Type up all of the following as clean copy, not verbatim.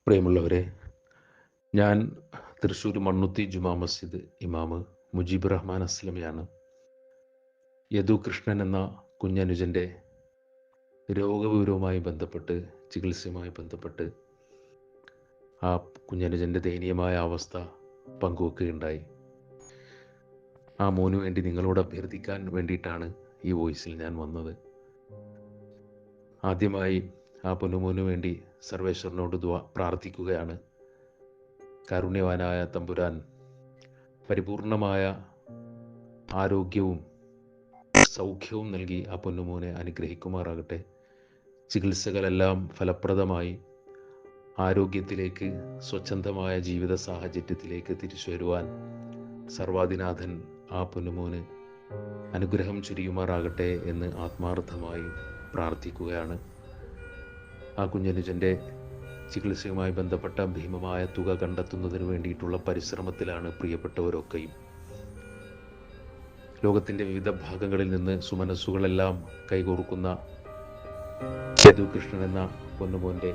പ്രിയമുള്ളവരെ, ഞാൻ തൃശ്ശൂർ മണ്ണുത്തി ജുമാ മസ്ജിദ് ഇമാമ് മുജീബ് റഹ്മാൻ അസ്ലമിയാണ്. യദു കൃഷ്ണൻ എന്ന കുഞ്ഞനുജൻ്റെ രോഗവിവരവുമായി ബന്ധപ്പെട്ട്, ചികിത്സയുമായി ബന്ധപ്പെട്ട് ആ കുഞ്ഞനുജൻ്റെ ദയനീയമായ അവസ്ഥ പങ്കുവെക്കുകയുണ്ടായി. ആ മോനു വേണ്ടി നിങ്ങളോട് അഭ്യർത്ഥിക്കാൻ വേണ്ടിയിട്ടാണ് ഈ വോയിസിൽ ഞാൻ വന്നത്. ആദ്യമായി ആ പൊന്നുമോനു വേണ്ടി സർവേശ്വരനോട് പ്രാർത്ഥിക്കുകയാണ്. കാരുണ്യവാനായ തമ്പുരാൻ പരിപൂർണമായ ആരോഗ്യവും സൗഖ്യവും നൽകി ആ പൊന്നുമോനെ അനുഗ്രഹിക്കുമാറാകട്ടെ. ചികിത്സകളെല്ലാം ഫലപ്രദമായി ആരോഗ്യത്തിലേക്ക്, സ്വച്ഛന്തമായ ജീവിത സാഹചര്യത്തിലേക്ക് തിരിച്ചു വരുവാൻ സർവാധിനാഥൻ ആ പൊന്നുമോന് അനുഗ്രഹം ചുരിയുമാറാകട്ടെ എന്ന് ആത്മാർത്ഥമായി പ്രാർത്ഥിക്കുകയാണ്. ആ കുഞ്ഞനുജൻ്റെ ചികിത്സയുമായി ബന്ധപ്പെട്ട ഭീമമായ തുക കണ്ടെത്തുന്നതിന് വേണ്ടിയിട്ടുള്ള പരിശ്രമത്തിലാണ് പ്രിയപ്പെട്ടവരൊക്കെയും. ലോകത്തിൻ്റെ വിവിധ ഭാഗങ്ങളിൽ നിന്ന് സുമനസ്സുകളെല്ലാം കൈകോർക്കുന്ന യദു കൃഷ്ണൻ എന്ന പൊന്നുമോൻ്റെ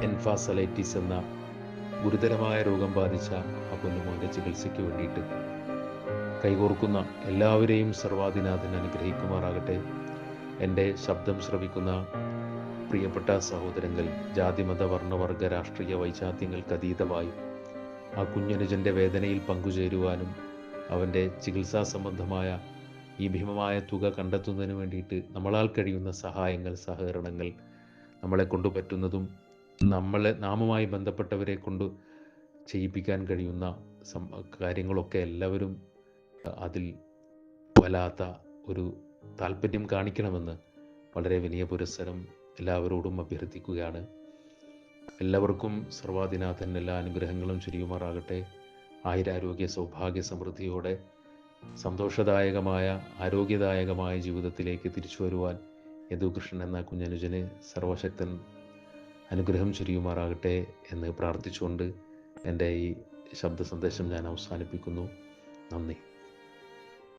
എൻഫാസലൈറ്റിസ് എന്ന ഗുരുതരമായ രോഗം ബാധിച്ച ആ പൊന്നുമോൻ്റെ ചികിത്സയ്ക്ക് വേണ്ടിയിട്ട് കൈകോർക്കുന്ന എല്ലാവരെയും സർവാധിനാഥൻ അനുഗ്രഹിക്കുമാറാകട്ടെ. എൻ്റെ ശബ്ദം ശ്രവിക്കുന്ന പ്രിയപ്പെട്ട സഹോദരങ്ങൾ, ജാതിമത വർണ്ണവർഗ രാഷ്ട്രീയ വൈചാത്യങ്ങൾക്ക് അതീതമായി ആ കുഞ്ഞനുജൻ്റെ വേദനയിൽ പങ്കുചേരുവാനും അവൻ്റെ ചികിത്സാ സംബന്ധമായ ഈ ഭീമമായ തുക കണ്ടെത്തുന്നതിന് വേണ്ടിയിട്ട് നമ്മളാൽ കഴിയുന്ന സഹായങ്ങൾ, സഹകരണങ്ങൾ, നമ്മളെ കൊണ്ട് പറ്റുന്നതും നാമുമായി ബന്ധപ്പെട്ടവരെ കൊണ്ട് ചെയ്യിപ്പിക്കാൻ കഴിയുന്ന കാര്യങ്ങളൊക്കെ എല്ലാവരും അതിൽ വല്ലാത്ത ഒരു താല്പര്യം കാണിക്കണമെന്ന് വളരെ വിനയ പുരസ്സരം എല്ലാവരോടും അഭ്യർത്ഥിക്കുകയാണ്. എല്ലാവർക്കും സർവാധിനാഥൻ എല്ലാ അനുഗ്രഹങ്ങളും ചൊരിയുമാറാകട്ടെ. ആയുരാരോഗ്യ സൗഭാഗ്യ സമൃദ്ധിയോടെ സന്തോഷദായകമായ, ആരോഗ്യദായകമായ ജീവിതത്തിലേക്ക് തിരിച്ചു വരുവാൻ യദു കൃഷ്ണൻ എന്ന കുഞ്ഞനുജന് സർവശക്തൻ അനുഗ്രഹം ചൊരിയുമാറാകട്ടെ എന്ന് പ്രാർത്ഥിച്ചുകൊണ്ട് എൻ്റെ ഈ ശബ്ദ സന്ദേശം ഞാൻ അവസാനിപ്പിക്കുന്നു. നന്ദി.